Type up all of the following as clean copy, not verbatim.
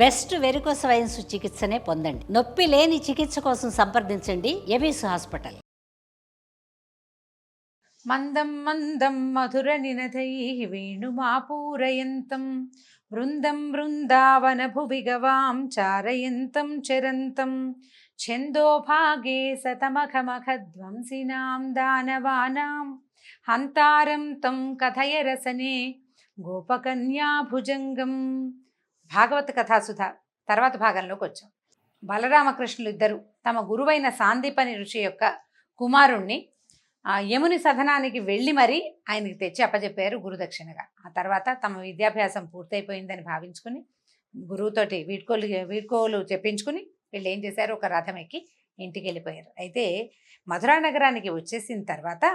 Best varicose veins చికిత్సనే పొందండి. నొప్పి లేని చికిత్స కోసం సంప్రదించండి ఎవిస్ హాస్పిటల్. మందం మందం మధుర నినదైః వేణుమాపూరయంతం బృందం బృందావన భువి గవాం చారయంతం చరంతం ఛందోభాగే సతమఖమఖధ్వంసినాం దానవానాం హంతారం తం కథయ రసనే గోపకన్యా భుజంగం. భాగవత కథాసుధ తర్వాత భాగంలోకి వచ్చాం. బలరామకృష్ణులు ఇద్దరు తమ గురువైన సాందీపని ఋషి యొక్క కుమారుణ్ణి యముని సదనానికి వెళ్ళి మరీ ఆయనకి తెచ్చి అప్పచెప్పారు గురుదక్షిణగా. ఆ తర్వాత తమ విద్యాభ్యాసం పూర్తయిపోయిందని భావించుకుని గురువుతోటి వీడ్కోలు చెప్పించుకుని వీళ్ళు ఏం చేశారు, ఒక రథం ఎక్కి ఇంటికి వెళ్ళిపోయారు. అయితే మధురా నగరానికి వచ్చేసిన తర్వాత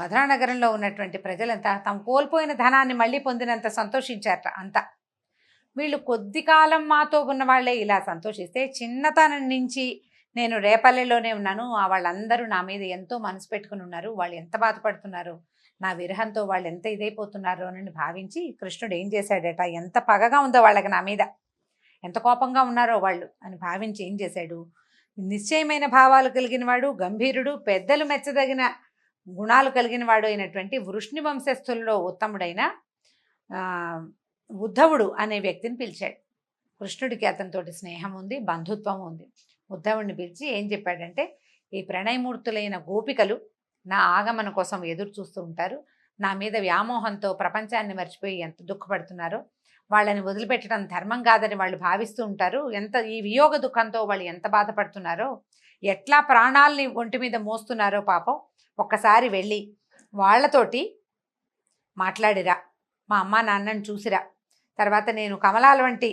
మధురా నగరంలో ఉన్నటువంటి ప్రజలంతా తాము కోల్పోయిన ధనాన్ని మళ్ళీ పొందినంత సంతోషించారట. అంతా వీళ్ళు కొద్ది కాలం మాతో ఉన్న వాళ్ళే ఇలా సంతోషిస్తే, చిన్నతనం నుంచి నేను రేపల్లెలోనే ఉన్నాను, వాళ్ళందరూ నా మీద ఎంతో మనసు పెట్టుకుని ఉన్నారు, వాళ్ళు ఎంత బాధపడుతున్నారు, నా విరహంతో వాళ్ళు ఎంత ఇదైపోతున్నారు అని భావించి కృష్ణుడు ఏం చేశాడట, ఎంత పగగా ఉందో వాళ్ళకి నా మీద, ఎంత కోపంగా ఉన్నారో వాళ్ళు అని భావించి ఏం చేశాడు, నిశ్చయమైన భావాలు కలిగిన వాడు, గంభీరుడు, పెద్దలు మెచ్చదగిన గుణాలు కలిగిన వాడు అయినటువంటి వృష్ణి వంశస్థుల్లో ఉత్తముడైన ఉద్ధవుడు అనే వ్యక్తిని పిలిచాడు. కృష్ణుడికి అతనితోటి స్నేహం ఉంది, బంధుత్వం ఉంది. ఉద్ధవుడిని పిలిచి ఏం చెప్పాడంటే, ఈ ప్రణయమూర్తులైన గోపికలు నా ఆగమన కోసం ఎదురు చూస్తూ ఉంటారు, నా మీద వ్యామోహంతో ప్రపంచాన్ని మర్చిపోయి ఎంత దుఃఖపడుతున్నారో, వాళ్ళని వదిలిపెట్టడం ధర్మం కాదని వాళ్ళు భావిస్తూ ఉంటారు, ఎంత ఈ వియోగ దుఃఖంతో వాళ్ళు ఎంత బాధపడుతున్నారో, ఎట్లా ప్రాణాలని ఒంటి మీద మోస్తున్నారో పాపం, ఒక్కసారి వెళ్ళి వాళ్ళతోటి మాట్లాడిరా, మా అమ్మ నాన్నని చూసిరా, తర్వాత నేను కమలాల వంటి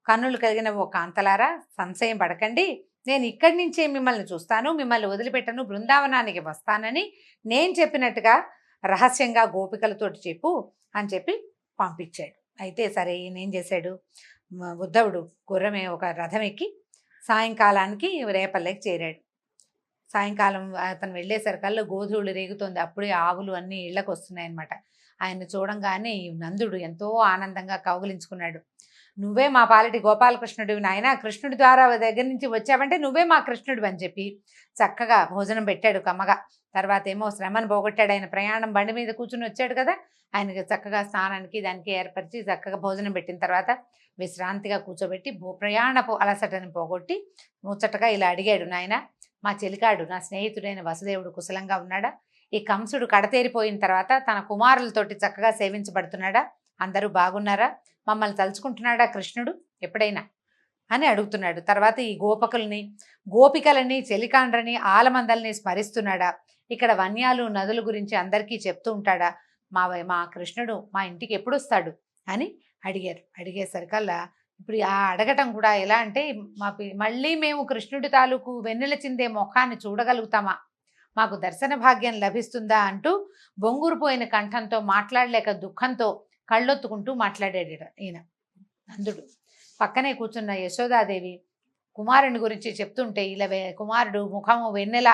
కన్నులు కలిగిన ఓ కాంతలారా సంశయం పడకండి, నేను ఇక్కడి నుంచే మిమ్మల్ని చూస్తాను, మిమ్మల్ని వదిలిపెట్టను, బృందావనానికి వస్తానని నేను చెప్పినట్టుగా రహస్యంగా గోపికలతోటి చెప్పు అని చెప్పి పంపించాడు. అయితే సరే ఈయనేం చేశాడు, ఉద్ధవుడు గుర్రమే ఒక రథం ఎక్కి సాయంకాలానికి రేపల్లెకి చేరాడు. సాయంకాలం అతను వెళ్ళేసరికల్లా గోధువులు రేగుతోంది, అప్పుడే ఆవులు అన్నీ ఇళ్లకు వస్తున్నాయి అన్నమాట. ఆయన చూడంగానే నందుడు ఎంతో ఆనందంగా కౌగిలించుకున్నాడు. నువ్వే మా పాలిటి గోపాలకృష్ణుడివి నాయన, కృష్ణుడి ద్వారా దగ్గర నుంచి వచ్చావంటే నువ్వే మా కృష్ణుడివి అని చెప్పి చక్కగా భోజనం పెట్టాడు కమ్మగా. తర్వాత ఏమో శ్రమను పోగొట్టాడు, ఆయన ప్రయాణం బండి మీద కూర్చుని వచ్చాడు కదా, ఆయనకి చక్కగా స్నానానికి దానికి ఏర్పరిచి చక్కగా భోజనం పెట్టిన తర్వాత విశ్రాంతిగా కూర్చోబెట్టి ప్రయాణపు అలసటని పోగొట్టి ముచ్చటగా ఇలా అడిగాడు, నాయన మా చెలికాడు నా స్నేహితుడైన వసుదేవుడు కుశలంగా ఉన్నాడా, ఈ కంసుడు కడతేరిపోయిన తర్వాత తన కుమారులతోటి చక్కగా సేవించబడుతున్నాడా, అందరూ బాగున్నారా, మమ్మల్ని తలుచుకుంటున్నాడా కృష్ణుడు ఎప్పుడైనా అని అడుగుతున్నాడు. తర్వాత ఈ గోపికలని చెలికాండ్రని ఆలమందల్ని స్మరిస్తున్నాడా, ఇక్కడ వన్యాలు నదుల గురించి అందరికీ చెప్తూ ఉంటాడా, మా కృష్ణుడు మా ఇంటికి ఎప్పుడు వస్తాడు అని అడిగారు. అడిగేసరికల్లా ఇప్పుడు ఆ అడగటం కూడా ఎలా అంటే, మళ్ళీ మేము కృష్ణుడి తాలూకు వెన్నెల చిందే ముఖాన్ని చూడగలుగుతామా, మాకు దర్శన భాగ్యం లభిస్తుందా అంటూ బొంగురుపోయిన కంఠంతో మాట్లాడలేక దుఃఖంతో కళ్ళొత్తుకుంటూ మాట్లాడాడు ఈయన నందుడు. పక్కనే కూర్చున్న యశోదాదేవి కుమారుని గురించి చెప్తుంటే ఇలా కుమారుడు ముఖము వెన్నెల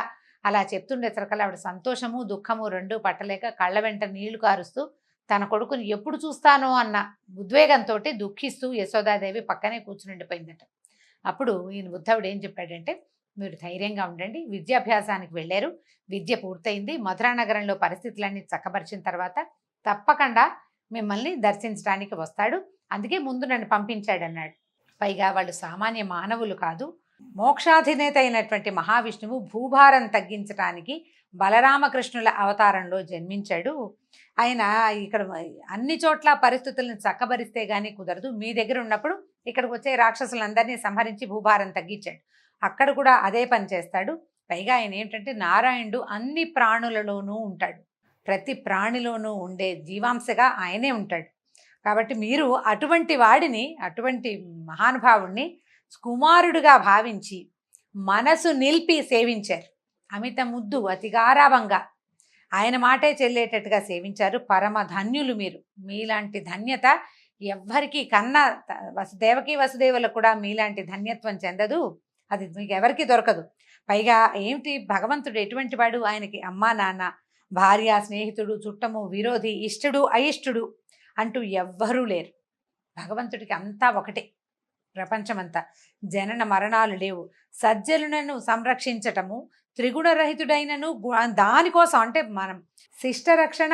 అలా చెప్తుండేసరికల్లా ఆవిడ సంతోషము దుఃఖము రెండూ పట్టలేక కళ్ళ వెంట నీళ్లు కారుస్తూ తన కొడుకుని ఎప్పుడు చూస్తానో అన్న ఉద్వేగంతో దుఃఖిస్తూ యశోదాదేవి పక్కనే కూర్చునిండిపోయిందట. అప్పుడు ఈయన ఉద్ధవుడు ఏం చెప్పాడంటే, మీరు ధైర్యంగా ఉండండి, విద్యాభ్యాసానికి వెళ్ళారు, విద్య పూర్తయింది, మధురా నగరంలో పరిస్థితులన్నీ చక్కబరిచిన తర్వాత తప్పకుండా మిమ్మల్ని దర్శించడానికి వస్తాడు, అందుకే ముందు నన్ను పంపించాడు అన్నాడు. పైగా వాళ్ళు సామాన్య మానవులు కాదు, మోక్షాధినేత అయినటువంటి మహావిష్ణువు భూభారం తగ్గించడానికి బలరామకృష్ణుల అవతారంలో జన్మించాడు. ఆయన ఇక్కడ అన్ని చోట్ల పరిస్థితులను చక్కబరిస్తే గానీ కుదరదు, మీ దగ్గర ఉన్నప్పుడు ఇక్కడికి వచ్చే రాక్షసులందరినీ సంహరించి భూభారం తగ్గించాడు, అక్కడ కూడా అదే పని చేస్తాడు. పైగా ఆయన ఏంటంటే నారాయణుడు అన్ని ప్రాణులలోనూ ఉంటాడు, ప్రతి ప్రాణిలోనూ ఉండే జీవాంశగా ఆయనే ఉంటాడు. కాబట్టి మీరు అటువంటి వాడిని, అటువంటి మహానుభావుణ్ణి కుమారుడిగా భావించి మనసు నిలిపి సేవించారు. అమిత ముద్దు అతి గారాభంగా ఆయన మాటే చెల్లేటట్టుగా సేవించారు. పరమ ధన్యులు మీరు, మీలాంటి ధన్యత ఎవ్వరికి కన్నా దేవకీ వసుదేవులకు కూడా మీలాంటి ధన్యత్వం చెందదు, అది మీకు ఎవరికి దొరకదు. పైగా ఏమిటి, భగవంతుడు ఎటువంటి వాడు, ఆయనకి అమ్మా నాన్న భార్య స్నేహితుడు చుట్టము విరోధి ఇష్టడు అయిష్టడు అంటూ ఎవ్వరూ లేరు, భగవంతుడికి అంతా ఒకటే. ప్రపంచమంతా. జనన మరణాలు లేవు. సజ్జనులను సంరక్షించటము, త్రిగుణరహితుడైనను దానికోసం అంటే మనం శిష్ట రక్షణ,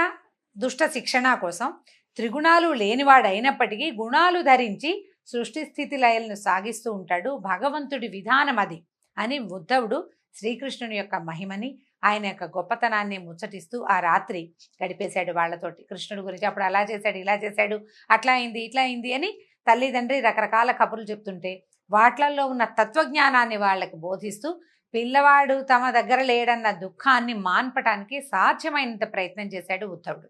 దుష్ట శిక్షణ కోసం త్రిగుణాలు లేనివాడైనప్పటికీ గుణాలు ధరించి సృష్టి స్థితి లయలను సాగిస్తూ ఉంటాడు. భగవంతుడి విధానం అది అని ఉద్ధవుడు శ్రీకృష్ణుని యొక్క మహిమని, ఆయన యొక్క గొప్పతనాన్ని ముచ్చటిస్తూ ఆ రాత్రి గడిపేశాడు వాళ్ళతోటి. కృష్ణుడి గురించి అప్పుడు అలా చేశాడు, ఇలా చేశాడు, అట్లా అయింది, ఇట్లా అయింది అని తల్లిదండ్రి రకరకాల కబుర్లు చెప్తుంటే వాట్లల్లో ఉన్న తత్వజ్ఞానాన్ని వాళ్ళకి బోధిస్తూ పిల్లవాడు తమ దగ్గర లేడన్న దుఃఖాన్ని మాన్పటానికి సాధ్యమైనంత ప్రయత్నం చేశాడు ఉద్ధవుడు.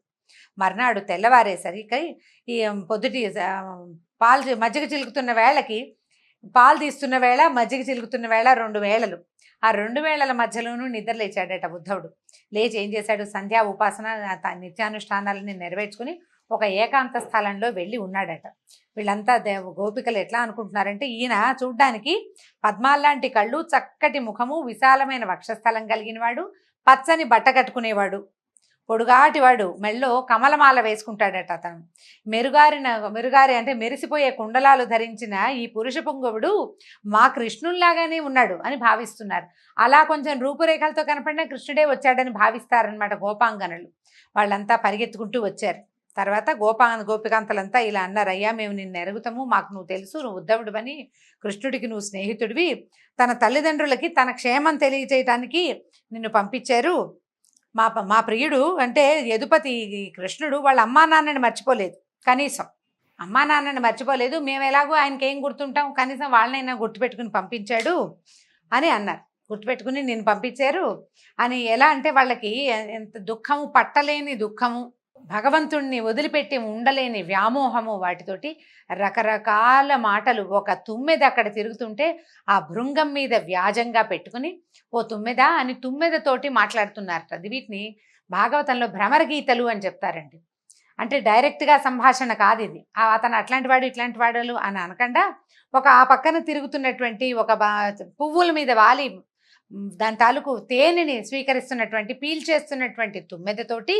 మర్నాడు తెల్లవారేసరికి ఈ పొద్దుటి పాలు మజ్జిగ చిలుకుతున్న వేళకి, పాలు తీస్తున్న వేళ, మజ్జిగ చిలుకుతున్న వేళ 2 వేళలు. ఆ 2 వేళల మధ్యలోనూ నిద్ర లేచాడట ఉద్ధవుడు. లేచి ఏం చేశాడు, సంధ్యా ఉపాసన నిత్యానుష్ఠానాలని నెరవేర్చుకుని ఒక ఏకాంత స్థలంలో వెళ్ళి ఉన్నాడట. వీళ్ళంతా గోపికలు ఎట్లా అనుకుంటున్నారంటే, ఈయన చూడ్డానికి పద్మాల్లాంటి కళ్ళు, చక్కటి ముఖము, విశాలమైన వక్షస్థలం కలిగిన వాడు, పచ్చని బట్ట కట్టుకునేవాడు, పొడుగాటివాడు, మెళ్ళో కమలమాల వేసుకుంటాడట. అతను మెరుగారి అంటే మెరిసిపోయే కుండలాలు ధరించిన ఈ పురుష పుంగవుడు మా కృష్ణుల్లాగానే ఉన్నాడు అని భావిస్తున్నారు. అలా కొంచెం రూపురేఖలతో కనపడిన కృష్ణుడే వచ్చాడని భావిస్తారనమాట గోపాంగనలు. వాళ్ళంతా పరిగెత్తుకుంటూ వచ్చారు. తర్వాత గోపికాంతలంతా ఇలా అన్నారు, అయ్యా మేము నిన్ను ఎరుగుతాము, మాకు నువ్వు తెలుసు, నువ్వు ఉద్ధవుడివని, కృష్ణుడికి నువ్వు స్నేహితుడివి, తన తల్లిదండ్రులకి తన క్షేమం తెలియజేయటానికి నిన్ను పంపించారు. మా ప్రియుడు అంటే యదుపతి కృష్ణుడు వాళ్ళ అమ్మా నాన్నని మర్చిపోలేదు, కనీసం అమ్మా నాన్నని మర్చిపోలేదు, మేము ఎలాగో ఆయనకి ఏం గుర్తుంటాం, కనీసం వాళ్ళనైనా గుర్తుపెట్టుకుని పంపించాడు అని అన్నారు. గుర్తుపెట్టుకుని నిన్ను పంపించారు అని. ఎలా అంటే వాళ్ళకి ఎంత దుఃఖము, పట్టలేని దుఃఖము, భగవంతుణ్ణి వదిలిపెట్టి ఉండలేని వ్యామోహము, వాటితోటి రకరకాల మాటలు. ఒక తుమ్మెద అక్కడ తిరుగుతుంటే ఆ భృంగం మీద వ్యాజంగా పెట్టుకుని ఓ తుమ్మెద అని తుమ్మెదతోటి మాట్లాడుతున్నారట. అది వీటిని భాగవతంలో భ్రమర గీతలు అని చెప్తారండి. అంటే డైరెక్ట్గా సంభాషణ కాదు ఇది. అతను అట్లాంటి వాడు ఇట్లాంటి వాడు అని అనకుండా ఒక ఆ పక్కన తిరుగుతున్నటువంటి ఒక పువ్వుల మీద వాలి దాని తాలూకు తేనెని స్వీకరిస్తున్నటువంటి, పీల్చేస్తున్నటువంటి తుమ్మెదతోటి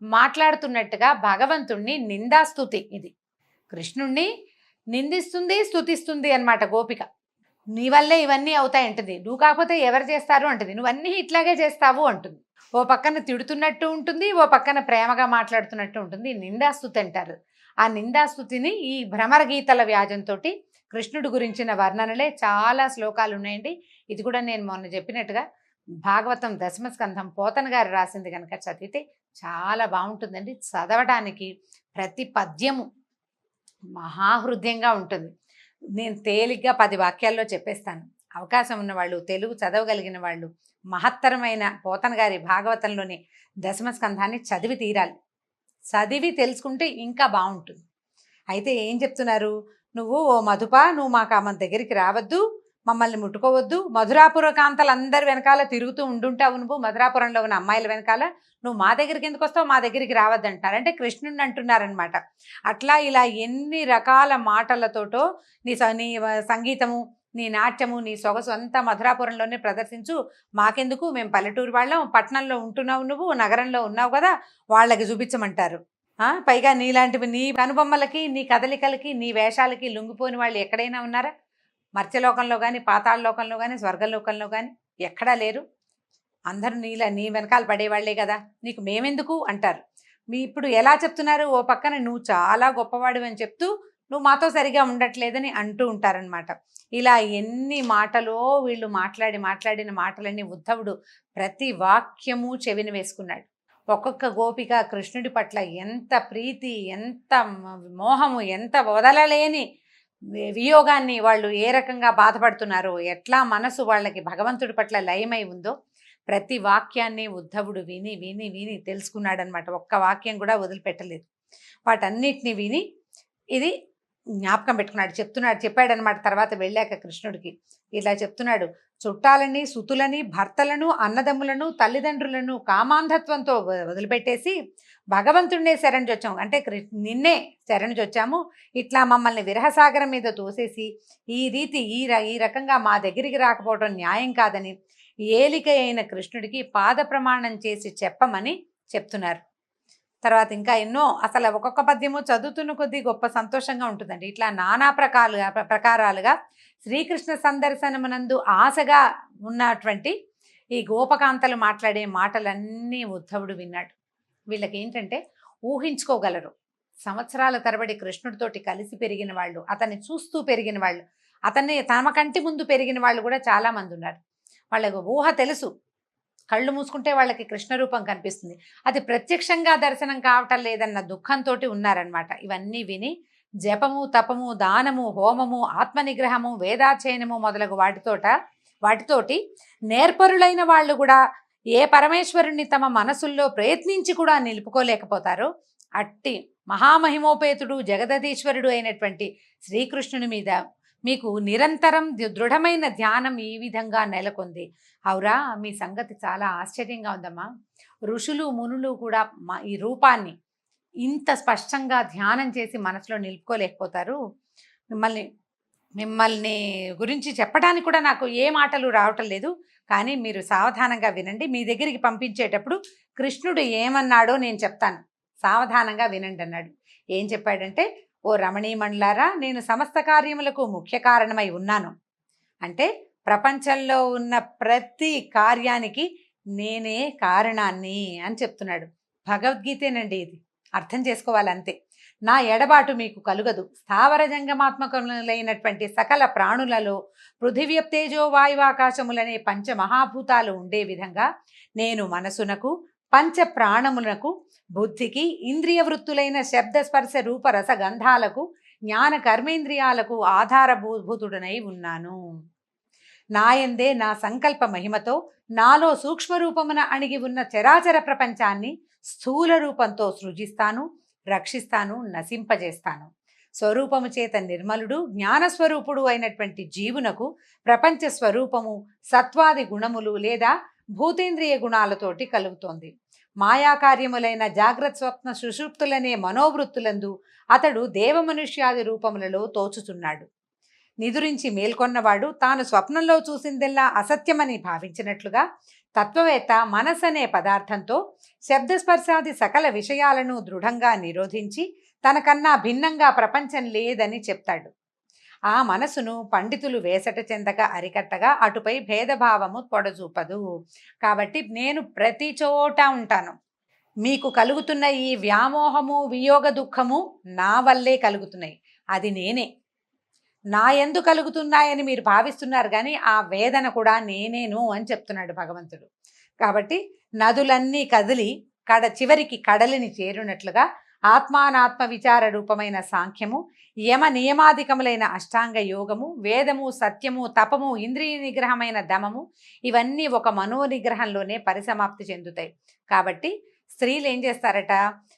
మాట్లాడుతున్నట్టుగా భగవంతుణ్ణి నిందాస్తుతి. ఇది కృష్ణుణ్ణి నిందిస్తుంది, స్తుతిస్తుంది అన్నమాట గోపిక. నీ వల్లే ఇవన్నీ అవుతాయి అంటుంది, నువ్వు కాకపోతే ఎవరు చేస్తారు అంటుంది, నువ్వన్నీ ఇట్లాగే చేస్తావు అంటుంది. ఓ పక్కన తిడుతున్నట్టు ఉంటుంది, ఓ పక్కన ప్రేమగా మాట్లాడుతున్నట్టు ఉంటుంది. నిందాస్తుతి అంటారు. ఆ నిందాస్తుతిని ఈ భ్రమర గీతల వ్యాజంతో కృష్ణుడి గురించిన వర్ణనలే చాలా శ్లోకాలు ఉన్నాయండి. ఇది కూడా నేను మొన్న చెప్పినట్టుగా భాగవతం దశమ స్కంధం పోతన గారు రాసింది కనుక చదివితే చాలా బాగుంటుందండి. చదవడానికి ప్రతి పద్యము మహాహృదయంగా ఉంటుంది. నేను తేలిగ్గా 10 వాక్యాల్లో చెప్పేస్తాను. అవకాశం ఉన్నవాళ్ళు, తెలుగు చదవగలిగిన వాళ్ళు మహత్తరమైన పోతన గారి భాగవతంలోని దశమ స్కంధాన్ని చదివి తీరాలి. చదివి తెలుసుకుంటే ఇంకా బాగుంటుంది. అయితే ఏం చెప్తున్నారు, నువ్వు ఓ మధుప, నువ్వు మాకు మన దగ్గరికి రావద్దు, మమ్మల్ని ముట్టుకోవద్దు, మధురాపుర కాంతలందరి వెనకాల తిరుగుతూ ఉండుంటావు, నువ్వు మధురాపురంలో ఉన్న అమ్మాయిల వెనకాల, నువ్వు మా దగ్గరికి ఎందుకు వస్తావు, మా దగ్గరికి రావద్దు అంటారు. అంటే కృష్ణుడిని అంటున్నారనమాట. అట్లా ఇలా ఎన్ని రకాల మాటలతోటో నీ సంగీతము, నీ నాట్యము, నీ సొగసు అంతా మధురాపురంలోనే ప్రదర్శించు, మాకెందుకు, మేము పల్లెటూరు వాళ్ళం, పట్టణంలో ఉంటున్నావు, నువ్వు నగరంలో ఉన్నావు కదా, వాళ్ళకి చూపించమంటారు. పైగా నీలాంటివి, నీ కనుబొమ్మలకి, నీ కదలికలకి, నీ వేషాలకి లొంగిపోని వాళ్ళు ఎక్కడైనా ఉన్నారా? మర్త్యలోకంలో కానీ, పాతాళ లోకంలో కానీ, స్వర్గలోకంలో కానీ ఎక్కడా లేరు. అందరూ నీ వెనకాల పడేవాళ్లే కదా, నీకు మేమెందుకు అంటారు. ఇప్పుడు ఎలా చెప్తున్నారు, ఓ పక్కన నువ్వు చాలా గొప్పవాడు అని చెప్తూ నువ్వు మాతో సరిగా ఉండట్లేదని అంటూ ఉంటారనమాట. ఇలా ఎన్ని మాటలో వీళ్ళు మాట్లాడిన మాటలన్నీ ఉద్ధవుడు ప్రతి వాక్యము చెవిని వేసుకున్నాడు. ఒక్కొక్క గోపిక కృష్ణుడి పట్ల ఎంత ప్రీతి, ఎంత మోహము, ఎంత వదలలేని వియోగాన్ని వాళ్ళు ఏ రకంగా బాధపడుతున్నారో, ఎట్లా మనసు వాళ్ళకి భగవంతుడి పట్ల లయమై ఉందో ప్రతి వాక్యాన్ని ఉద్ధవుడు విని విని విని తెలుసుకున్నాడనమాట. ఒక్క వాక్యం కూడా వదిలిపెట్టలేదు. వాటన్నిటిని విని ఇది జ్ఞాపకం పెట్టుకున్నాడు. చెప్పాడనమాట. తర్వాత వెళ్ళాక కృష్ణుడికి ఇలా చెప్తున్నాడు, చుట్టాలని, సుతులని, భర్తలను, అన్నదమ్ములను, తల్లిదండ్రులను కామాంధత్వంతో వదిలిపెట్టేసి భగవంతుడినే శరణుజొచ్చాము, అంటే నిన్నే శరణుజొచ్చాము. ఇట్లా మమ్మల్ని విరహసాగరం మీద తోసేసి ఈ రకంగా మా దగ్గరికి రాకపోవడం న్యాయం కాదని ఏలిక అయిన కృష్ణుడికి పాద ప్రమాణం చేసి చెప్పమని చెప్తున్నారు. తర్వాత ఇంకా ఎన్నో, అసలు ఒక్కొక్క పద్యము చదువుతున్న కొద్దీ గొప్ప సంతోషంగా ఉంటుందండి. ఇట్లా నానా ప్రకారాలుగా శ్రీకృష్ణ సందర్శనమునందు ఆశగా ఉన్నటువంటి ఈ గోపకాంతలు మాట్లాడే మాటలన్నీ ఉద్ధవుడు విన్నాడు. వీళ్ళకి ఏంటంటే ఊహించుకోగలరు. సంవత్సరాల తరబడి కృష్ణుడితోటి కలిసి పెరిగిన వాళ్ళు, అతన్ని చూస్తూ పెరిగిన వాళ్ళు, అతన్ని తమ కంటి ముందు పెరిగిన వాళ్ళు కూడా చాలామంది ఉన్నారు. వాళ్ళకు ఊహ తెలుసు. కళ్ళు మూసుకుంటే వాళ్ళకి కృష్ణ రూపం కనిపిస్తుంది, అది ప్రత్యక్షంగా దర్శనం కావటం లేదన్న దుఃఖంతో ఉన్నారనమాట. ఇవన్నీ విని జపము, తపము, దానము, హోమము, ఆత్మనిగ్రహము, వేదాధ్యయనము మొదలగు వాటితోటి నేర్పరులైన వాళ్ళు కూడా ఏ పరమేశ్వరుణ్ణి తమ మనసుల్లో ప్రయత్నించి కూడా నిలుపుకోలేకపోతారో అట్టి మహామహిమోపేతుడు జగదధీశ్వరుడు అయినటువంటి శ్రీకృష్ణుని మీద మీకు నిరంతరం దృఢమైన ధ్యానం ఈ విధంగా నెలకొంది. అవురా, మీ సంగతి చాలా ఆశ్చర్యంగా ఉందమ్మా. ఋషులు మునులు కూడా ఈ రూపాన్ని ఇంత స్పష్టంగా ధ్యానం చేసి మనసులో నిలుపుకోలేకపోతారు. మిమ్మల్ని గురించి చెప్పడానికి కూడా నాకు ఏ మాటలు రావటం లేదు. కానీ మీరు సావధానంగా వినండి. మీ దగ్గరికి పంపించేటప్పుడు కృష్ణుడు ఏమన్నాడో నేను చెప్తాను, సావధానంగా వినండి అన్నాడు. ఏం చెప్పాడంటే, ఓ రమణీమణులారా, నేను సమస్త కార్యములకు ముఖ్య కారణమై ఉన్నాను. అంటే ప్రపంచంలో ఉన్న ప్రతి కార్యానికి నేనే కారణాన్ని అని చెప్తున్నాడు. భగవద్గీతేనండి ఇది, అర్థం చేసుకోవాలంతే. నా ఎడబాటు మీకు కలుగదు. స్థావర జంగమాత్మకములైనటువంటి సకల ప్రాణులలో పృథివ్యప్తేజో వాయువాకాశములనే పంచమహాభూతాలు ఉండే విధంగా నేను మనసునకు, పంచ ప్రాణములకు, బుద్ధికి, ఇంద్రియ వృత్తులైన శబ్ద స్పర్శ రూప రస గంధాలకు, జ్ఞాన కర్మేంద్రియాలకు ఆధారభూతుడనై ఉన్నాను. నాయందే నా సంకల్ప మహిమతో నాలో సూక్ష్మరూపమున అణిగి ఉన్న చరాచర ప్రపంచాన్ని స్థూల రూపంతో సృజిస్తాను, రక్షిస్తాను, నశింపజేస్తాను. స్వరూపము చేత నిర్మలుడు, జ్ఞానస్వరూపుడు అయినటువంటి జీవునకు ప్రపంచ స్వరూపము సత్వాది గుణములు లేదా భూతేంద్రియ గుణాలతోటి కలుగుతోంది. మాయాకార్యములైన జాగ్రత్త స్వప్న సుషుప్తులనే మనోవృత్తులందు అతడు దేవమనుష్యాది రూపములలో తోచుతున్నాడు. నిదురించి మేల్కొన్నవాడు తాను స్వప్నంలో చూసిందెల్లా అసత్యమని భావించినట్లుగా తత్వవేత్త మనసనే పదార్థంతో శబ్దస్పర్శాది సకల విషయాలను దృఢంగా నిరోధించి తనకన్నా భిన్నంగా ప్రపంచం లేదని చెప్తాడు. ఆ మనసును పండితులు వేసట చెందక అరికట్టగా అటుపై భేదభావము పొడచూపదు. కాబట్టి నేను ప్రతి చోట ఉంటాను. మీకు కలుగుతున్న ఈ వ్యామోహము, వియోగ దుఃఖము నా వల్లే కలుగుతున్నాయి, అది నేనే. నా యందు కలుగుతున్నాయని మీరు భావిస్తున్నారు, కానీ ఆ వేదన కూడా నేనేను అని చెప్తున్నాడు భగవంతుడు. కాబట్టి నదులన్నీ కదిలి చివరికి కడలిని చేరునట్లుగా ఆత్మానాత్మ విచార రూపమైన సాంఖ్యము, యమ నియమాధికములైన అష్టాంగ యోగము, వేదము, సత్యము, తపము, ఇంద్రియ నిగ్రహమైన దమము, ఇవన్నీ ఒక మనోనిగ్రహంలోనే పరిసమాప్తి చెందుతాయి. కాబట్టి స్త్రీలు ఏం చేస్తారట,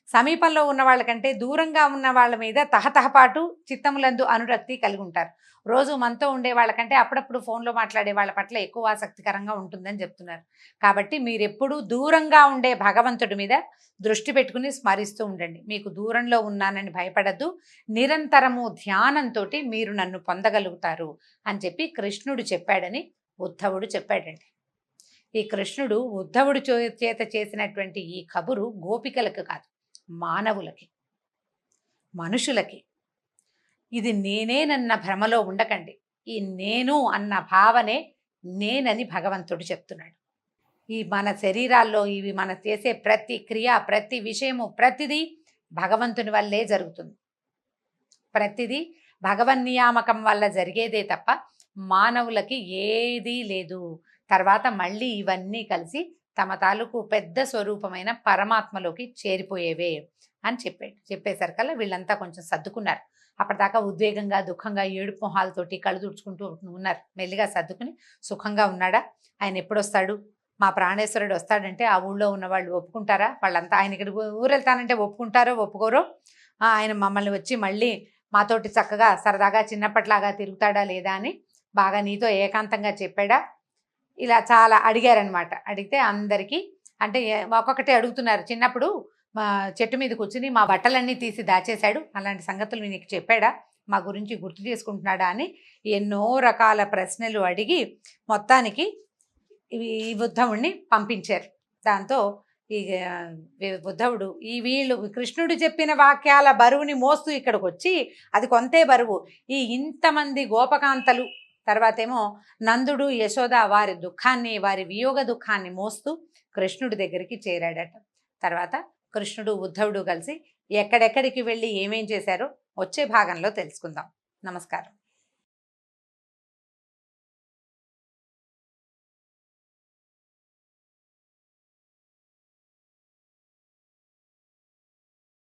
సమీపంలో ఉన్న వాళ్ళకంటే దూరంగా ఉన్న వాళ్ళ మీద తహతహపాటు చిత్తములందు అనురక్తి కలిగి ఉంటారు. రోజు మనతో ఉండే వాళ్ళకంటే అప్పుడప్పుడు ఫోన్లో మాట్లాడే వాళ్ళ పట్ల ఎక్కువ ఆసక్తికరంగా ఉంటుందని చెప్తున్నారు. కాబట్టి మీరెప్పుడూ దూరంగా ఉండే భగవంతుడి మీద దృష్టి పెట్టుకుని స్మరిస్తూ ఉండండి. మీకు దూరంలో ఉన్నానని భయపడద్దు, నిరంతరము ధ్యానంతో మీరు నన్ను పొందగలుగుతారు అని చెప్పి కృష్ణుడు చెప్పాడని ఉద్ధవుడు చెప్పాడండి. ఈ కృష్ణుడు ఉద్ధవుడు చేత చేసినటువంటి ఈ కబురు గోపికలకు కాదు, మానవులకి, మనుషులకి. ఇది నేనేనన్న భ్రమలో ఉండకండి. ఈ నేను అన్న భావనే నేనని భగవంతుడు చెప్తున్నాడు. ఈ మన శరీరాల్లో ఇవి మన చేసే ప్రతి క్రియ, ప్రతి విషయము, ప్రతిదీ భగవంతుని వల్లే జరుగుతుంది. ప్రతిదీ భగవన్నియామకం వల్ల జరిగేదే తప్ప మానవులకి ఏదీ లేదు. తర్వాత మళ్ళీ ఇవన్నీ కలిసి తమ తాలూకు పెద్ద స్వరూపమైన పరమాత్మలోకి చేరిపోయేవే అని చెప్పేసరికల్లా వీళ్ళంతా కొంచెం సర్దుకున్నారు. అప్పటిదాకా ఉద్వేగంగా, దుఃఖంగా, ఏడుపు మొహాలతోటి కళ్ళు తుడుచుకుంటూ ఉన్నారు. మెల్లిగా సర్దుకుని సుఖంగా ఉన్నాడా, ఆయన ఎప్పుడొస్తాడు, మా ప్రాణేశ్వరుడు వస్తాడంటే ఆ ఊళ్ళో ఉన్న వాళ్ళు ఒప్పుకుంటారా, వాళ్ళంతా ఆయన ఇక్కడ ఊరు వెళ్తానంటే ఒప్పుకుంటారో ఒప్పుకోరో, ఆయన మమ్మల్ని వచ్చి మళ్ళీ మాతోటి చక్కగా సరదాగా చిన్నప్పట్లాగా తిరుగుతాడా లేదా అని బాగా నీతో ఏకాంతంగా చెప్పాడా, ఇలా చాలా అడిగారనమాట. అడిగితే అందరికీ అంటే ఒక్కొక్కటే అడుగుతున్నారు. చిన్నప్పుడు మా చెట్టు మీద కూర్చుని మా బట్టలన్నీ తీసి దాచేశాడు, అలాంటి సంగతులు నీకు చెప్పాడా, మా గురించి గుర్తు చేసుకుంటున్నాడా అని ఎన్నో రకాల ప్రశ్నలు అడిగి మొత్తానికి ఈ ఉద్ధవుణ్ణి పంపించారు. దాంతో ఈ ఉద్ధవుడు వీళ్ళు కృష్ణుడు చెప్పిన వాక్యాల బరువుని మోస్తూ ఇక్కడికి వచ్చి, అది కొంతే బరువు, ఈ ఇంతమంది గోపకాంతలు, తర్వాత ఏమో నందుడు యశోద వారి దుఃఖాన్ని, వారి వియోగ దుఃఖాన్ని మోస్తూ కృష్ణుడి దగ్గరికి చేరాడట. తర్వాత కృష్ణుడు ఉద్ధవుడు కలిసి ఎక్కడెక్కడికి వెళ్ళి ఏమేం చేశారో వచ్చే భాగంలో తెలుసుకుందాం. నమస్కారం.